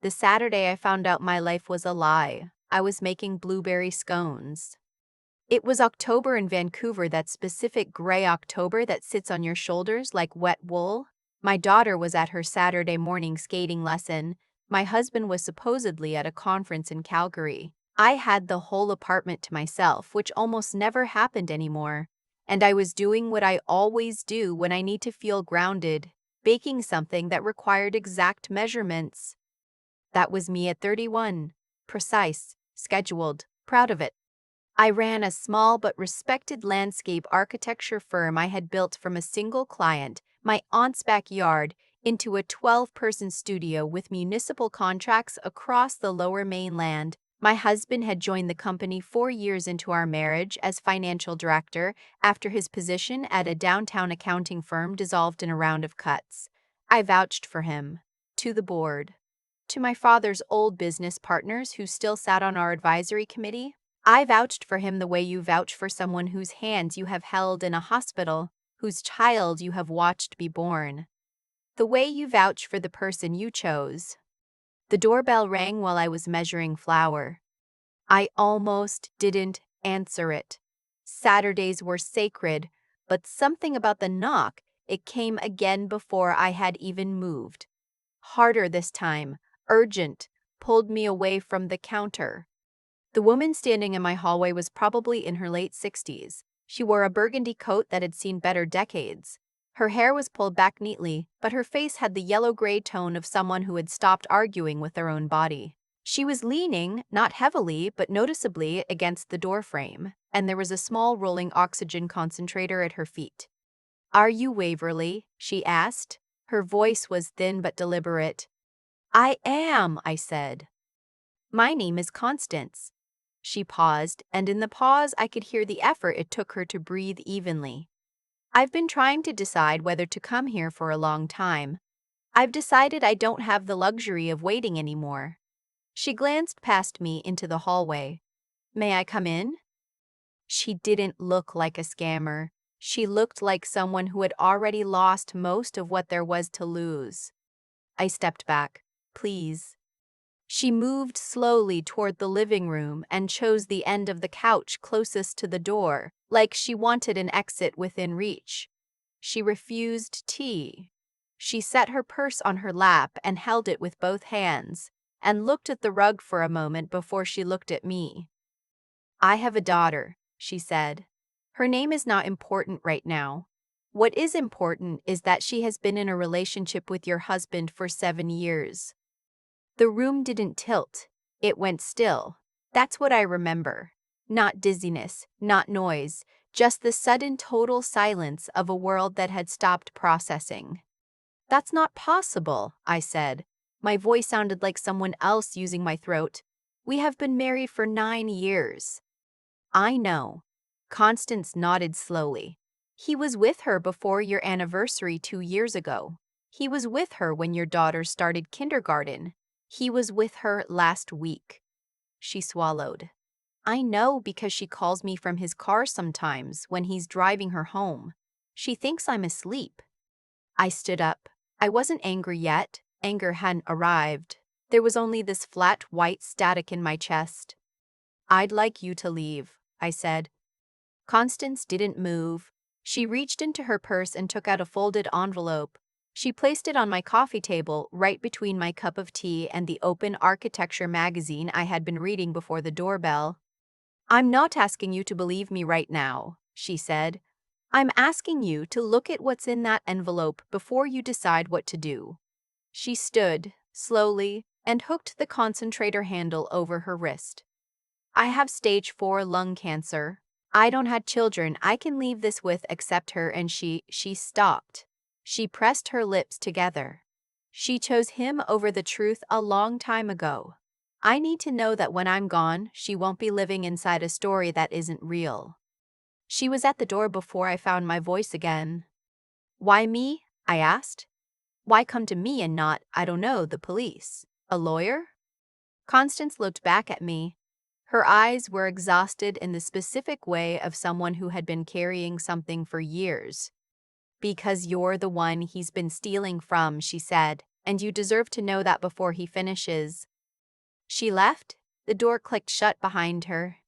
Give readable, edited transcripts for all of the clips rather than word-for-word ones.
The Saturday I found out my life was a lie. I was making blueberry scones. It was October in Vancouver, that specific gray October that sits on your shoulders like wet wool. My daughter was at her Saturday morning skating lesson. My husband was supposedly at a conference in Calgary. I had the whole apartment to myself, which almost never happened anymore. And I was doing what I always do when I need to feel grounded, baking something that required exact measurements. That was me at 31. Precise, scheduled, proud of it. I ran a small but respected landscape architecture firm I had built from a single client, my aunt's backyard, into a 12-person studio with municipal contracts across the Lower Mainland. My husband had joined the company 4 years into our marriage as financial director after his position at a downtown accounting firm dissolved in a round of cuts. I vouched for him. To the board. To my father's old business partners who still sat on our advisory committee. I vouched for him the way you vouch for someone whose hands you have held in a hospital, whose child you have watched be born. The way you vouch for the person you chose. The doorbell rang while I was measuring flour. I almost didn't answer it. Saturdays were sacred, but something about the knock, it came again before I had even moved. Harder this time, urgent, pulled me away from the counter. The woman standing in my hallway was probably in her late 60s. She wore a burgundy coat that had seen better decades. Her hair was pulled back neatly, but her face had the yellow-gray tone of someone who had stopped arguing with their own body. She was leaning, not heavily, but noticeably, against the doorframe, and there was a small rolling oxygen concentrator at her feet. "Are you Waverly?" she asked. Her voice was thin but deliberate. "I am," I said. "My name is Constance." She paused, and in the pause I could hear the effort it took her to breathe evenly. "I've been trying to decide whether to come here for a long time. I've decided I don't have the luxury of waiting anymore." She glanced past me into the hallway. "May I come in?" She didn't look like a scammer. She looked like someone who had already lost most of what there was to lose. I stepped back. "Please." She moved slowly toward the living room and chose the end of the couch closest to the door, like she wanted an exit within reach. She refused tea. She set her purse on her lap and held it with both hands, and looked at the rug for a moment before she looked at me. "I have a daughter," she said. "Her name is not important right now. What is important is that she has been in a relationship with your husband for 7 years." The room didn't tilt. It went still. That's what I remember. Not dizziness, not noise, just the sudden total silence of a world that had stopped processing. "That's not possible," I said. My voice sounded like someone else using my throat. "We have been married for 9 years." "I know." Constance nodded slowly. "He was with her before your anniversary 2 years ago. He was with her when your daughter started kindergarten. He was with her last week." She swallowed. "I know because she calls me from his car sometimes when he's driving her home. She thinks I'm asleep." I stood up. I wasn't angry yet. Anger hadn't arrived. There was only this flat white static in my chest. "I'd like you to leave," I said. Constance didn't move. She reached into her purse and took out a folded envelope. She placed it on my coffee table, right between my cup of tea and the open architecture magazine I had been reading before the doorbell. "I'm not asking you to believe me right now," she said. "I'm asking you to look at what's in that envelope before you decide what to do." She stood, slowly, and hooked the concentrator handle over her wrist. "I have stage 4 lung cancer. I don't have children I can leave this with except her," and she stopped. She pressed her lips together. "She chose him over the truth a long time ago. I need to know that when I'm gone, she won't be living inside a story that isn't real." She was at the door before I found my voice again. "Why me?" I asked. "Why come to me and not, I don't know, the police? A lawyer?" Constance looked back at me. Her eyes were exhausted in the specific way of someone who had been carrying something for years. "Because you're the one he's been stealing from," she said, and you deserve to know that before he finishes." She left. The door clicked shut behind her.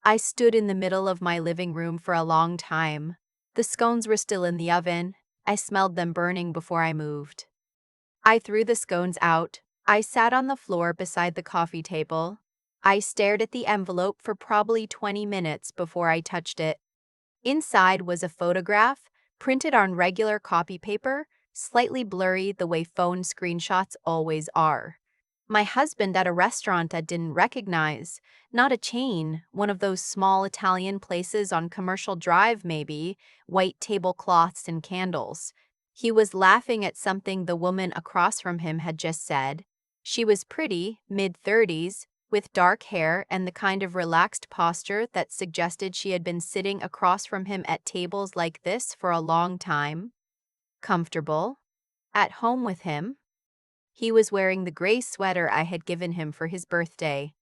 I stood in the middle of my living room for a long time. The scones were still in the oven. I smelled them burning before I moved. I threw the scones out. I sat on the floor beside the coffee table. I stared at the envelope for probably 20 minutes before I touched it. Inside was a photograph, printed on regular copy paper, slightly blurry the way phone screenshots always are. My husband at a restaurant I didn't recognize, not a chain, one of those small Italian places on Commercial Drive maybe, white tablecloths and candles. He was laughing at something the woman across from him had just said. She was pretty, mid-30s, with dark hair and the kind of relaxed posture that suggested she had been sitting across from him at tables like this for a long time. Comfortable. At home with him. He was wearing the gray sweater I had given him for his birthday.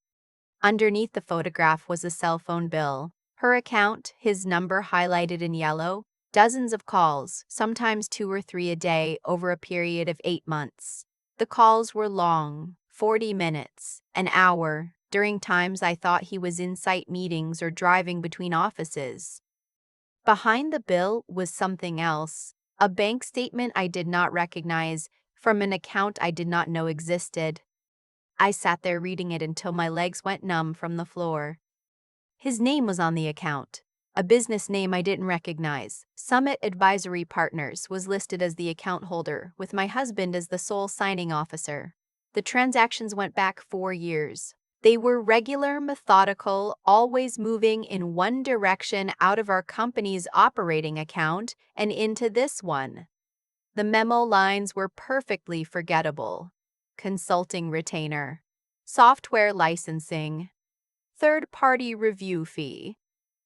Underneath the photograph was a cell phone bill. Her account, his number highlighted in yellow, dozens of calls, sometimes 2 or 3 a day over a period of 8 months. The calls were long, 40 minutes, an hour, during times I thought he was in site meetings or driving between offices. Behind the bill was something else, a bank statement I did not recognize from an account I did not know existed. I sat there reading it until my legs went numb from the floor. His name was on the account. A business name I didn't recognize. Summit Advisory Partners was listed as the account holder, with my husband as the sole signing officer. The transactions went back 4 years. They were regular, methodical, always moving in one direction out of our company's operating account and into this one. The memo lines were perfectly forgettable. Consulting retainer. Software licensing. Third-party review fee.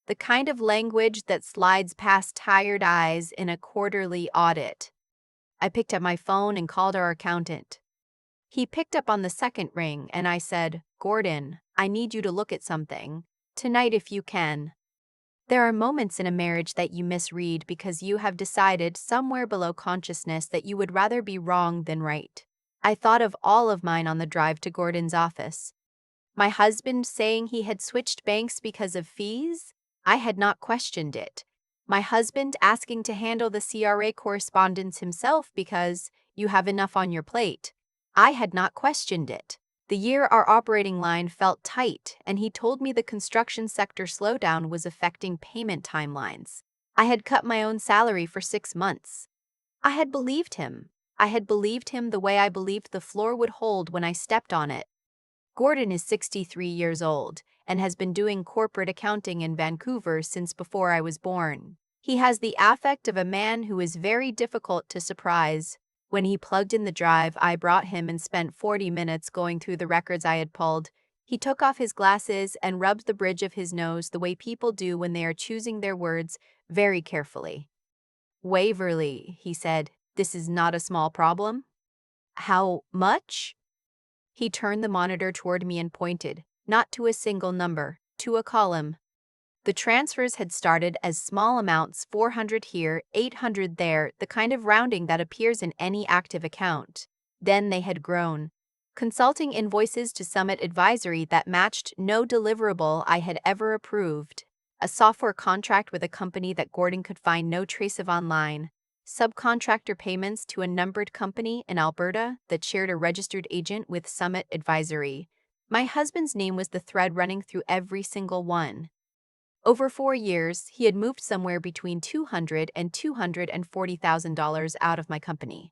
The kind of language that slides past tired eyes in a quarterly audit. I picked up my phone and called our accountant. He picked up on the second ring, and I said, "Gordon, I need you to look at something. Tonight if you can." There are moments in a marriage that you misread because you have decided somewhere below consciousness that you would rather be wrong than right. I thought of all of mine on the drive to Gordon's office. My husband saying he had switched banks because of fees? I had not questioned it. My husband asking to handle the CRA correspondence himself because you have enough on your plate. I had not questioned it. The year our operating line felt tight, and he told me the construction sector slowdown was affecting payment timelines. I had cut my own salary for 6 months. I had believed him. I had believed him the way I believed the floor would hold when I stepped on it. Gordon is 63 years old and has been doing corporate accounting in Vancouver since before I was born. He has the affect of a man who is very difficult to surprise. When he plugged in the drive I brought him and spent 40 minutes going through the records I had pulled, he took off his glasses and rubbed the bridge of his nose the way people do when they are choosing their words very carefully. "Waverly," he said, "this is not a small problem." "How much?" He turned the monitor toward me and pointed, not to a single number, to a column. The transfers had started as small amounts, 400 here, 800 there, the kind of rounding that appears in any active account. Then they had grown. Consulting invoices to Summit Advisory that matched no deliverable I had ever approved. A software contract with a company that Gordon could find no trace of online. Subcontractor payments to a numbered company in Alberta that shared a registered agent with Summit Advisory. My husband's name was the thread running through every single one. Over 4 years, he had moved somewhere between $200,000 and $240,000 out of my company.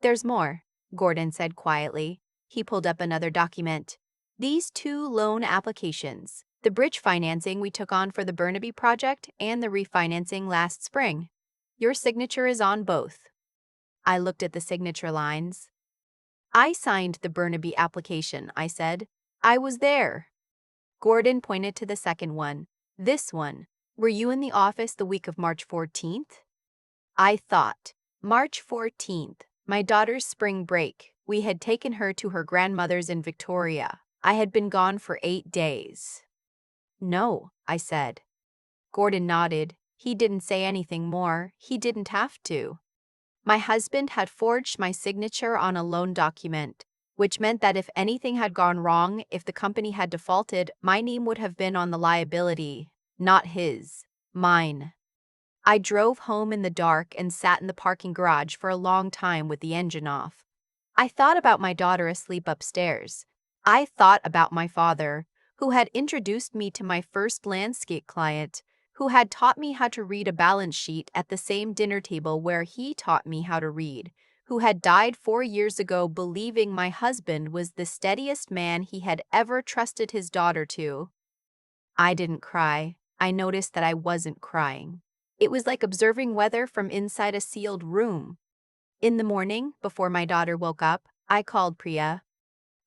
"There's more," Gordon said quietly. He pulled up another document. "These 2 loan applications, the bridge financing we took on for the Burnaby project and the refinancing last spring. Your signature is on both." I looked at the signature lines. "I signed the Burnaby application," I said. "I was there." Gordon pointed to the second one. "This one. Were you in the office the week of March 14th? I thought. March 14th, my daughter's spring break. We had taken her to her grandmother's in Victoria. I had been gone for 8 days. "No," I said. Gordon nodded. He didn't say anything more. He didn't have to. My husband had forged my signature on a loan document, which meant that if anything had gone wrong, if the company had defaulted, my name would have been on the liability, not his, mine. I drove home in the dark and sat in the parking garage for a long time with the engine off. I thought about my daughter asleep upstairs. I thought about my father, who had introduced me to my first landscape client, who had taught me how to read a balance sheet at the same dinner table where he taught me how to read, who had died 4 years ago believing my husband was the steadiest man he had ever trusted his daughter to. I didn't cry. I noticed that I wasn't crying. It was like observing weather from inside a sealed room. In the morning, before my daughter woke up, I called Priya.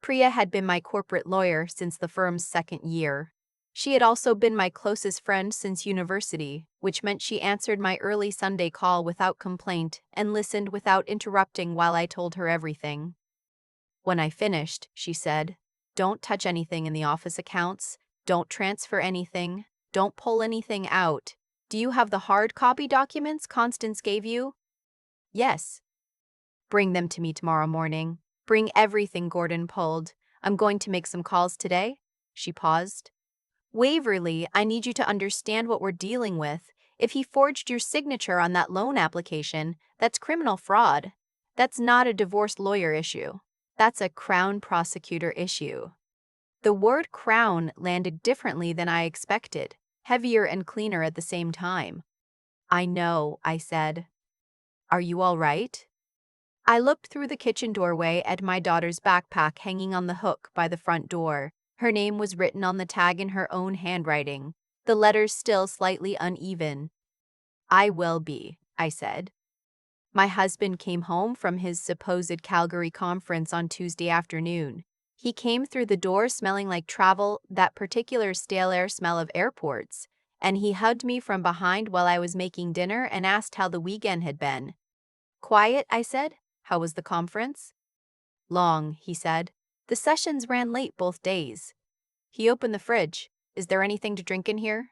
Priya had been my corporate lawyer since the firm's second year. She had also been my closest friend since university, which meant she answered my early Sunday call without complaint and listened without interrupting while I told her everything. When I finished, she said, "Don't touch anything in the office accounts. Don't transfer anything. Don't pull anything out. Do you have the hard copy documents Constance gave you?" "Yes." "Bring them to me tomorrow morning. Bring everything Gordon pulled. I'm going to make some calls today." She paused. "Waverly, I need you to understand what we're dealing with. If he forged your signature on that loan application, that's criminal fraud. That's not a divorce lawyer issue. That's a Crown prosecutor issue." The word Crown landed differently than I expected, heavier and cleaner at the same time. "I know," I said. "Are you all right?" I looked through the kitchen doorway at my daughter's backpack hanging on the hook by the front door. Her name was written on the tag in her own handwriting, the letters still slightly uneven. "I will be," I said. My husband came home from his supposed Calgary conference on Tuesday afternoon. He came through the door smelling like travel, that particular stale air smell of airports, and he hugged me from behind while I was making dinner and asked how the weekend had been. "Quiet," I said. "How was the conference?" "Long," he said. "The sessions ran late both days." He opened the fridge. "Is there anything to drink in here?"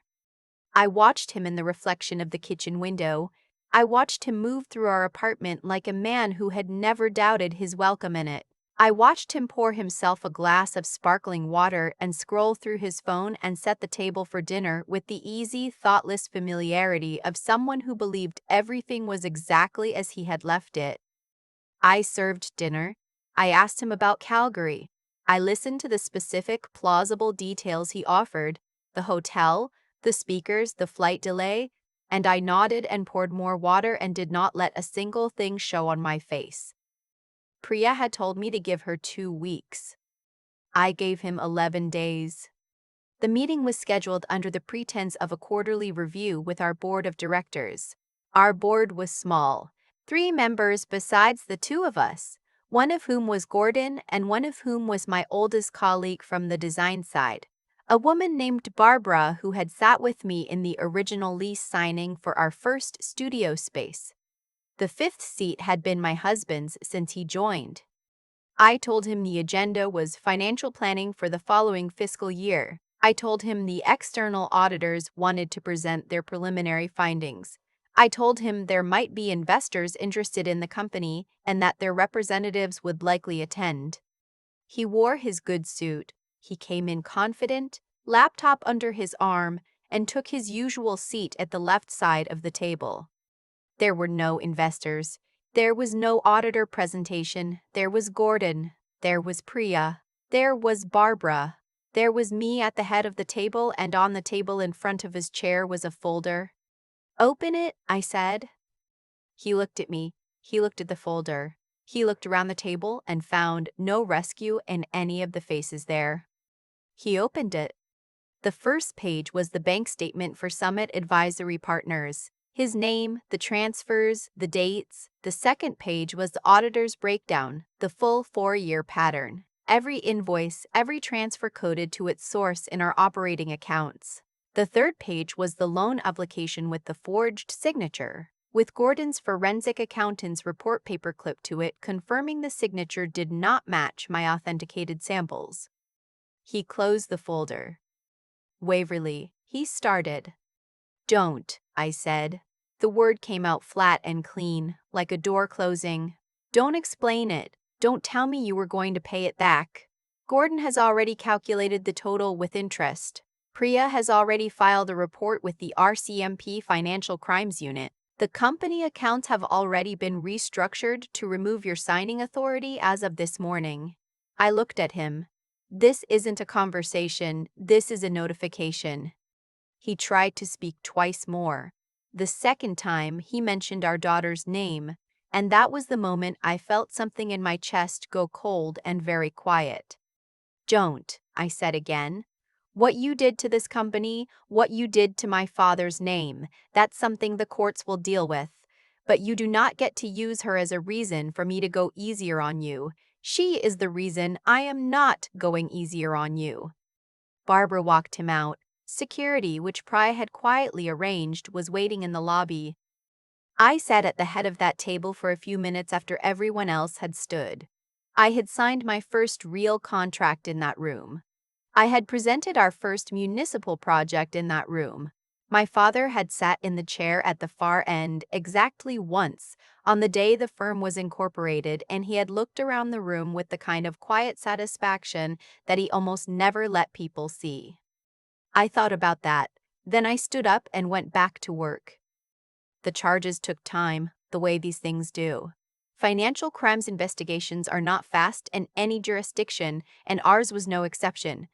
I watched him in the reflection of the kitchen window. I watched him move through our apartment like a man who had never doubted his welcome in it. I watched him pour himself a glass of sparkling water and scroll through his phone and set the table for dinner with the easy, thoughtless familiarity of someone who believed everything was exactly as he had left it. I served dinner. I asked him about Calgary. I listened to the specific, plausible details he offered, the hotel, the speakers, the flight delay, and I nodded and poured more water and did not let a single thing show on my face. Priya had told me to give her 2 weeks. I gave him 11 days. The meeting was scheduled under the pretense of a quarterly review with our board of directors. Our board was small, 3 members besides the 2 of us, one of whom was Gordon and one of whom was my oldest colleague from the design side, a woman named Barbara who had sat with me in the original lease signing for our first studio space. The 5th seat had been my husband's since he joined. I told him the agenda was financial planning for the following fiscal year. I told him the external auditors wanted to present their preliminary findings. I told him there might be investors interested in the company and that their representatives would likely attend. He wore his good suit. He came in confident, laptop under his arm, and took his usual seat at the left side of the table. There were no investors. There was no auditor presentation. There was Gordon. There was Priya. There was Barbara. There was me at the head of the table, and on the table in front of his chair was a folder. "Open it," I said. He looked at me. He looked at the folder. He looked around the table and found no rescue in any of the faces there. He opened it. The first page was the bank statement for Summit Advisory Partners. His name, the transfers, the dates. The second page was the auditor's breakdown, the full 4-year pattern. Every invoice, every transfer coded to its source in our operating accounts. The third page was the loan application with the forged signature, with Gordon's forensic accountant's report paper clipped to it confirming the signature did not match my authenticated samples. He closed the folder. "Waverly," he started. "Don't," I said. The word came out flat and clean, like a door closing. Don't explain it. Don't tell me you were going to pay it back. Gordon has already calculated the total with interest. Priya has already filed a report with the RCMP Financial Crimes Unit. The company accounts have already been restructured to remove your signing authority as of this morning. I looked at him. This isn't a conversation, this is a notification. He tried to speak twice more. The second time, he mentioned our daughter's name, and that was the moment I felt something in my chest go cold and very quiet. Don't, I said again. What you did to this company, what you did to my father's name, that's something the courts will deal with. But you do not get to use her as a reason for me to go easier on you. She is the reason I am not going easier on you. Barbara walked him out. Security, which Pry had quietly arranged, was waiting in the lobby. I sat at the head of that table for a few minutes after everyone else had stood. I had signed my first real contract in that room. I had presented our first municipal project in that room. My father had sat in the chair at the far end exactly once on the day the firm was incorporated, and he had looked around the room with the kind of quiet satisfaction that he almost never let people see. I thought about that. Then I stood up and went back to work. The charges took time, the way these things do. Financial crimes investigations are not fast in any jurisdiction, and ours was no exception.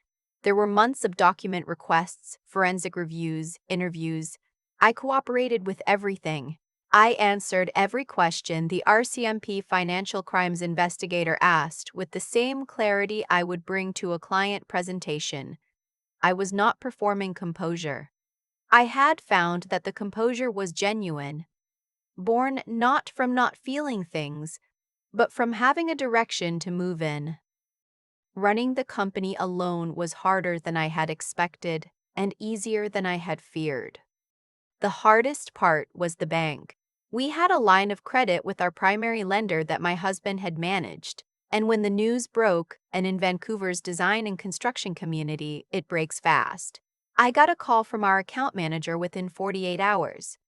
There were months of document requests, forensic reviews, interviews. I cooperated with everything. I answered every question the RCMP financial crimes investigator asked with the same clarity I would bring to a client presentation. I was not performing composure. I had found that the composure was genuine, born not from not feeling things, but from having a direction to move in. Running the company alone was harder than I had expected and easier than I had feared. The hardest part was the bank. We had a line of credit with our primary lender that my husband had managed, and when the news broke, and in Vancouver's design and construction community, it breaks fast. I got a call from our account manager within 48 hours.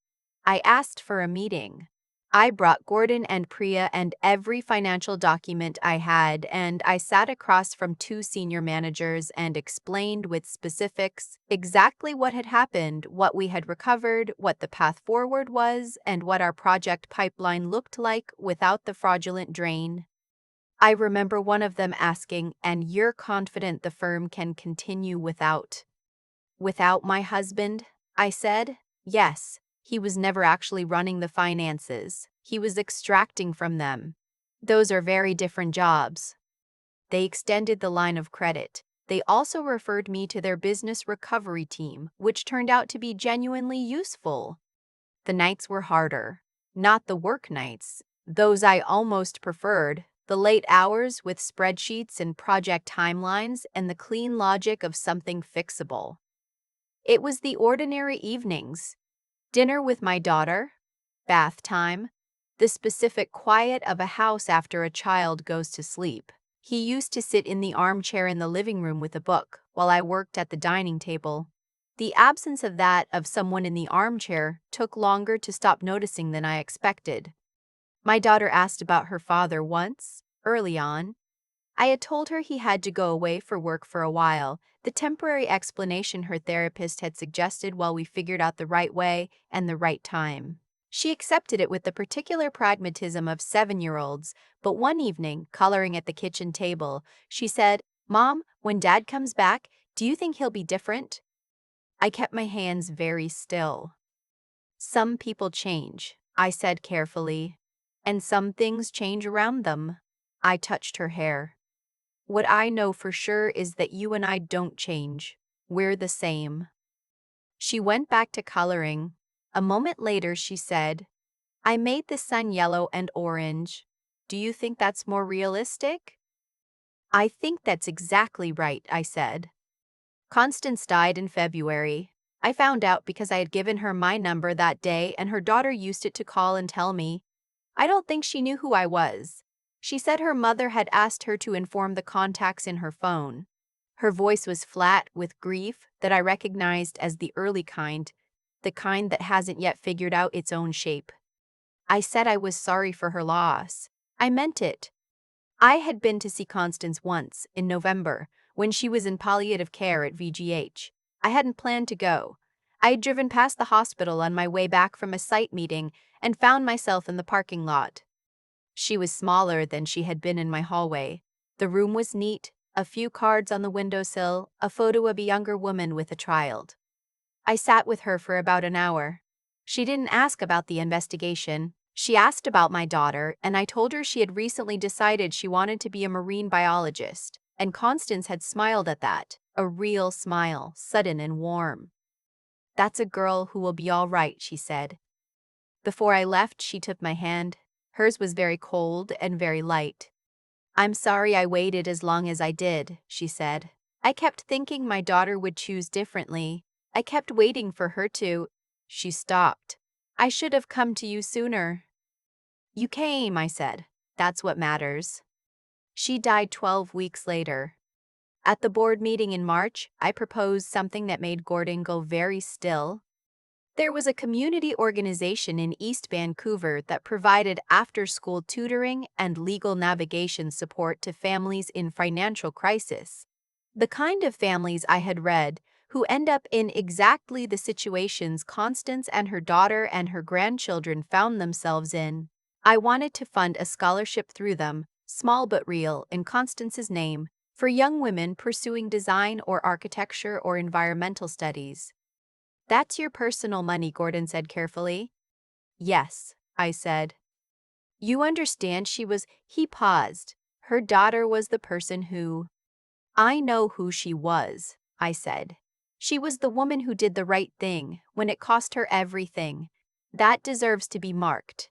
I asked for a meeting. I brought Gordon and Priya and every financial document I had, and I sat across from two senior managers and explained with specifics exactly what had happened, what we had recovered, what the path forward was, and what our project pipeline looked like without the fraudulent drain. I remember one of them asking, "And you're confident the firm can continue without my husband?" I said, "Yes. He was never actually running the finances. He was extracting from them. Those are very different jobs." They extended the line of credit. They also referred me to their business recovery team, which turned out to be genuinely useful. The nights were harder. Not the work nights. Those I almost preferred. The late hours with spreadsheets and project timelines and the clean logic of something fixable. It was the ordinary evenings. Dinner with my daughter, bath time, the specific quiet of a house after a child goes to sleep. He used to sit in the armchair in the living room with a book while I worked at the dining table. The absence of that of someone in the armchair took longer to stop noticing than I expected. My daughter asked about her father once, early on. I had told her he had to go away for work for a while, the temporary explanation her therapist had suggested while we figured out the right way and the right time. She accepted it with the particular pragmatism of 7-year-olds, but one evening, coloring at the kitchen table, she said, "Mom, when Dad comes back, do you think he'll be different?" I kept my hands very still. "Some people change," I said carefully, "and some things change around them." I touched her hair. "What I know for sure is that you and I don't change. We're the same." She went back to coloring. A moment later, she said, "I made the sun yellow and orange. Do you think that's more realistic?" "I think that's exactly right," I said. Constance died in February. I found out because I had given her my number that day and her daughter used it to call and tell me. I don't think she knew who I was. She said her mother had asked her to inform the contacts in her phone. Her voice was flat with grief that I recognized as the early kind, the kind that hasn't yet figured out its own shape. I said I was sorry for her loss. I meant it. I had been to see Constance once, in November, when she was in palliative care at VGH. I hadn't planned to go. I had driven past the hospital on my way back from a site meeting and found myself in the parking lot. She was smaller than she had been in my hallway. The room was neat, a few cards on the windowsill, a photo of a younger woman with a child. I sat with her for about an hour. She didn't ask about the investigation. She asked about my daughter, and I told her she had recently decided she wanted to be a marine biologist, and Constance had smiled at that, a real smile, sudden and warm. "That's a girl who will be all right," she said. Before I left, she took my hand. Hers was very cold and very light. "I'm sorry I waited as long as I did," she said. "I kept thinking my daughter would choose differently. I kept waiting for her to—" She stopped. "I should have come to you sooner." "You came," I said. "That's what matters." She died 12 weeks later. At the board meeting in March, I proposed something that made Gordon go very still. There was a community organization in East Vancouver that provided after-school tutoring and legal navigation support to families in financial crisis. The kind of families I had read who end up in exactly the situations Constance and her daughter and her grandchildren found themselves in. I wanted to fund a scholarship through them, small but real, in Constance's name, for young women pursuing design or architecture or environmental studies. "That's your personal money," Gordon said carefully. "Yes," I said. "You understand He paused. "Her daughter was the person who—" "I know who she was," I said. "She was the woman who did the right thing when it cost her everything. That deserves to be marked."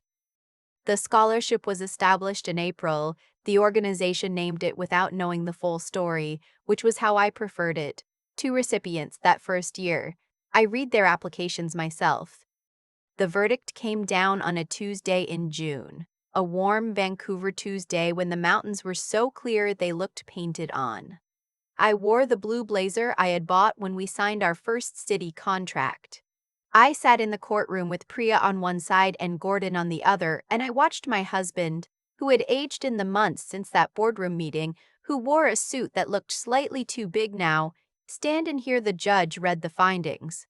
The scholarship was established in April. The organization named it without knowing the full story, which was how I preferred it. 2 recipients that first year. I read their applications myself. The verdict came down on a Tuesday in June, a warm Vancouver Tuesday when the mountains were so clear they looked painted on. I wore the blue blazer I had bought when we signed our first city contract. I sat in the courtroom with Priya on one side and Gordon on the other, and I watched my husband, who had aged in the months since that boardroom meeting, who wore a suit that looked slightly too big now, stand and hear the judge read the findings.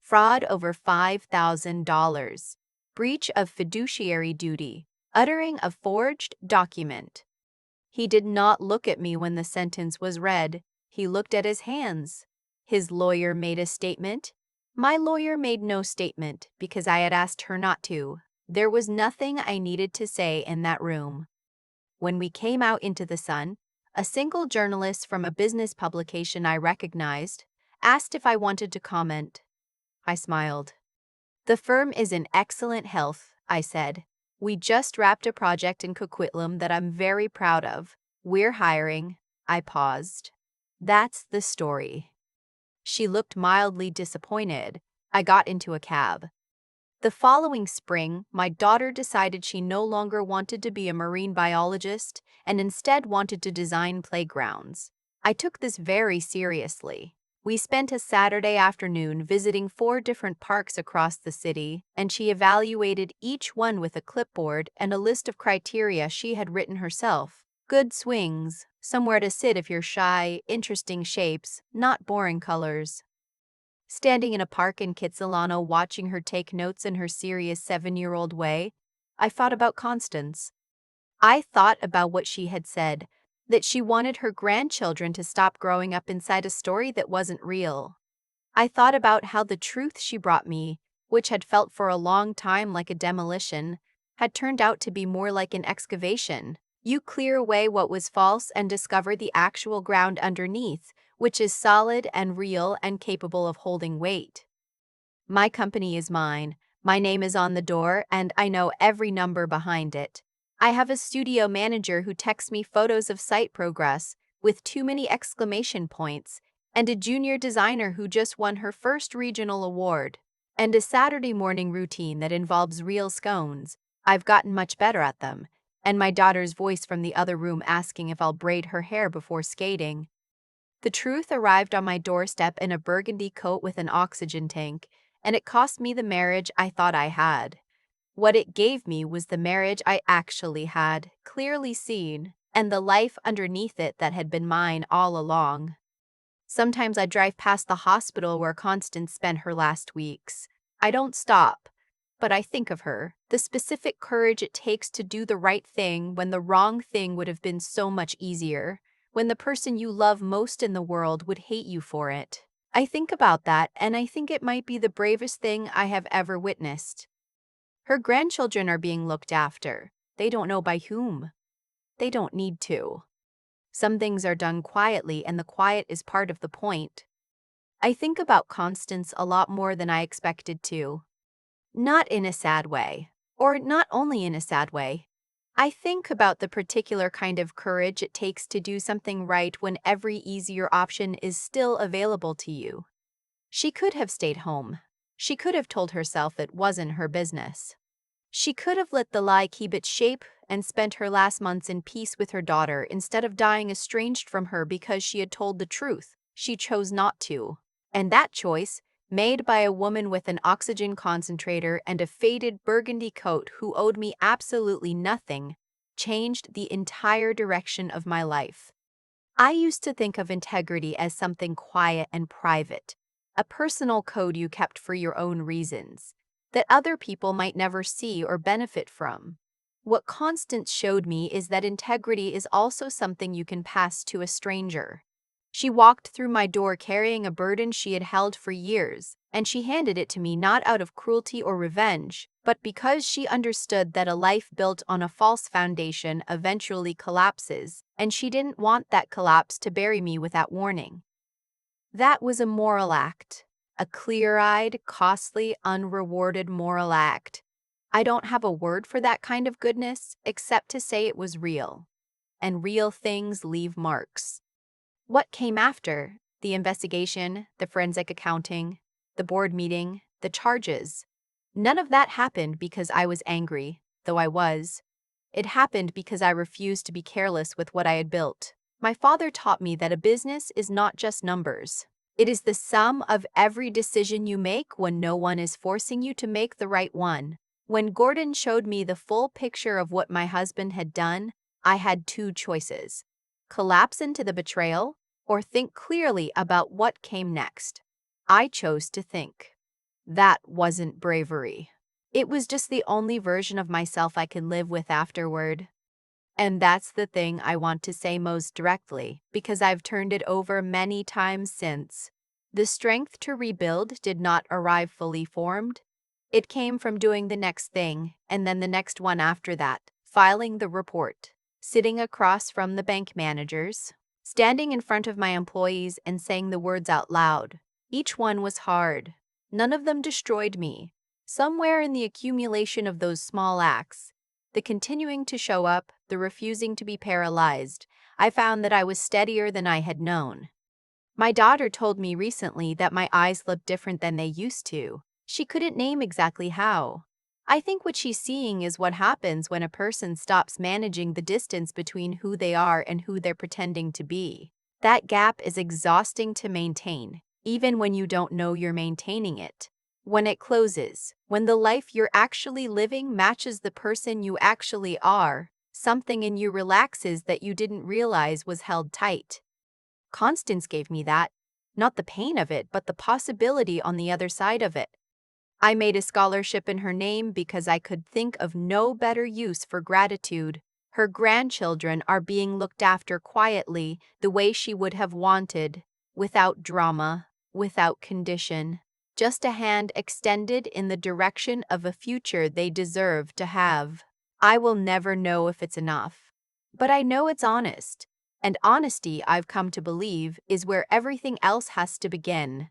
Fraud over $5,000. Breach of fiduciary duty. Uttering a forged document. He did not look at me when the sentence was read. He looked at his hands. His lawyer made a statement. My lawyer made no statement because I had asked her not to. There was nothing I needed to say in that room. When we came out into the sun, a single journalist from a business publication I recognized asked if I wanted to comment. I smiled. "The firm is in excellent health," I said. "We just wrapped a project in Coquitlam that I'm very proud of. We're hiring." I paused. "That's the story." She looked mildly disappointed. I got into a cab. The following spring, my daughter decided she no longer wanted to be a marine biologist and instead wanted to design playgrounds. I took this very seriously. We spent a Saturday afternoon visiting 4 different parks across the city, and she evaluated each one with a clipboard and a list of criteria she had written herself. Good swings, somewhere to sit if you're shy, interesting shapes, not boring colors. Standing in a park in Kitsilano watching her take notes in her serious 7-year-old way, I thought about Constance. I thought about what she had said, that she wanted her grandchildren to stop growing up inside a story that wasn't real. I thought about how the truth she brought me, which had felt for a long time like a demolition, had turned out to be more like an excavation. You clear away what was false and discover the actual ground underneath, which is solid and real and capable of holding weight. My company is mine. My name is on the door, and I know every number behind it. I have a studio manager who texts me photos of site progress with too many exclamation points, and a junior designer who just won her first regional award, and a Saturday morning routine that involves real scones. I've gotten much better at them, and my daughter's voice from the other room asking if I'll braid her hair before skating. The truth arrived on my doorstep in a burgundy coat with an oxygen tank, and it cost me the marriage I thought I had. What it gave me was the marriage I actually had, clearly seen, and the life underneath it that had been mine all along. Sometimes I drive past the hospital where Constance spent her last weeks. I don't stop, but I think of her, the specific courage it takes to do the right thing when the wrong thing would have been so much easier, when the person you love most in the world would hate you for it. I think about that, and I think it might be the bravest thing I have ever witnessed. Her grandchildren are being looked after. They don't know by whom. They don't need to. Some things are done quietly, and the quiet is part of the point. I think about Constance a lot more than I expected to. Not in a sad way, or not only in a sad way. I think about the particular kind of courage it takes to do something right when every easier option is still available to you. She could have stayed home. She could have told herself it wasn't her business. She could have let the lie keep its shape and spent her last months in peace with her daughter instead of dying estranged from her because she had told the truth. She chose not to. And that choice, made by a woman with an oxygen concentrator and a faded burgundy coat who owed me absolutely nothing, changed the entire direction of my life. I used to think of integrity as something quiet and private, a personal code you kept for your own reasons, that other people might never see or benefit from. What Constance showed me is that integrity is also something you can pass to a stranger. She walked through my door carrying a burden she had held for years, and she handed it to me not out of cruelty or revenge, but because she understood that a life built on a false foundation eventually collapses, and she didn't want that collapse to bury me without warning. That was a moral act. A clear-eyed, costly, unrewarded moral act. I don't have a word for that kind of goodness except to say it was real. And real things leave marks. What came after? The investigation, the forensic accounting, the board meeting, the charges. None of that happened because I was angry, though I was. It happened because I refused to be careless with what I had built. My father taught me that a business is not just numbers. It is the sum of every decision you make when no one is forcing you to make the right one. When Gordon showed me the full picture of what my husband had done, I had two choices: collapse into the betrayal or think clearly about what came next. I chose to think. That wasn't bravery. It was just the only version of myself I can live with afterward. And that's the thing I want to say most directly, because I've turned it over many times since. The strength to rebuild did not arrive fully formed. It came from doing the next thing, and then the next one after that, filing the report, sitting across from the bank managers, standing in front of my employees and saying the words out loud. Each one was hard. None of them destroyed me. Somewhere in the accumulation of those small acts, the continuing to show up, the refusing to be paralyzed, I found that I was steadier than I had known. My daughter told me recently that my eyes look different than they used to. She couldn't name exactly how. I think what she's seeing is what happens when a person stops managing the distance between who they are and who they're pretending to be. That gap is exhausting to maintain, even when you don't know you're maintaining it. When it closes, when the life you're actually living matches the person you actually are, something in you relaxes that you didn't realize was held tight. Constance gave me that, not the pain of it, but the possibility on the other side of it. I made a scholarship in her name because I could think of no better use for gratitude. Her grandchildren are being looked after quietly, the way she would have wanted, without drama, without condition. Just a hand extended in the direction of a future they deserve to have. I will never know if it's enough. But I know it's honest. And honesty, I've come to believe, is where everything else has to begin.